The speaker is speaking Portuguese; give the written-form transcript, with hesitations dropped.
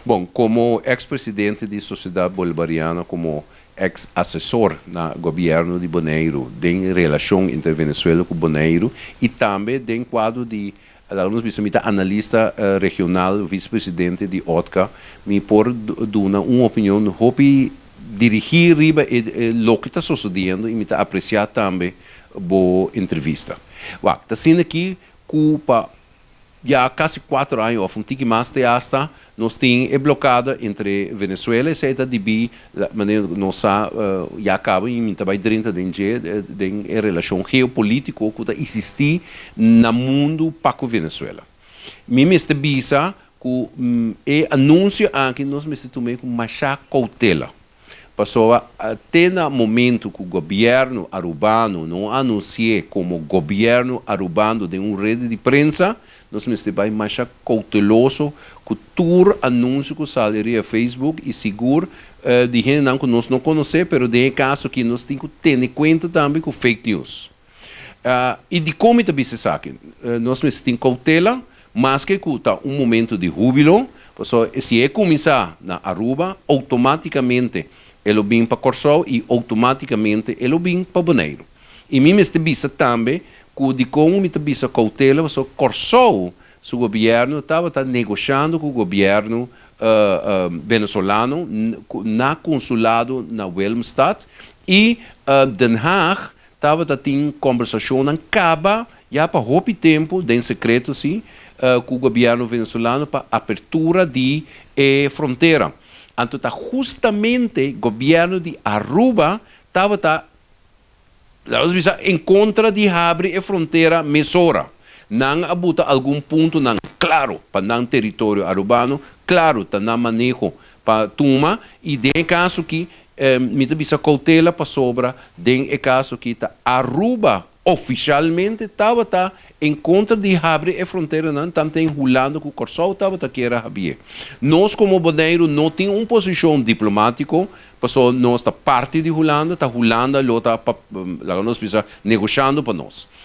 Bom, como ex-presidente da Sociedade Bolivariana, como ex-assessor no governo de Bonaire, em relação entre Venezuela e Bonaire, e também em quadro de alguns bisomita analista regional, vice-presidente de OTCA, me por dar uma opinião, hope dirigir riba o que está sucedendo e me apreciar também boa entrevista. Está sendo aqui culpa já quase 4 anos, ou um pouco mais de hasta, nós temos bloqueado entre Venezuela e Ceita de Bi, maneira nós já acaba em também 30 de em relação geopolítica que existe no mundo para a Venezuela. Mim este bisa que anúncio que nós me tomamos com mais cautela. Passou até no momento que o governo arubano não anunciou como governo arubano de uma rede de prensa, nós estamos mais cauteloso que todo anúncio que sairia Facebook e seguro de gente que nós não conhecemos, mas de caso que nós temos que ter em conta também com fake news. E de como também se sabe, nós temos cautela, mas que está um momento de júbilo, se começar na Aruba, automaticamente ele vem para Corsol e automaticamente ele vem para Bonaire. E mim este bisa também que de como me bisa cautela, Corsol, o governo estava negociando com o governo venezuelano na consulado na Willemstad e Den Haag estava tendo conversação acaba já para roupa tempo, em secreto sim, com o governo venezuelano para abertura de fronteira. Então, justamente o governo de Aruba estava em contra de abrir a fronteira mesora. Não abuta algum ponto, não, claro, para o território arubano, claro, para o manejo para Tuma, e de caso que me bisa cautela para sobra, de caso que Aruba oficialmente estava em contra de abrir a fronteira, não tanto enrolando com o Corsol estava querer abrir. Nós como Bonaire não temos uma posição diplomática, porque nós está parte de Holanda, está Holanda está negociando para nós.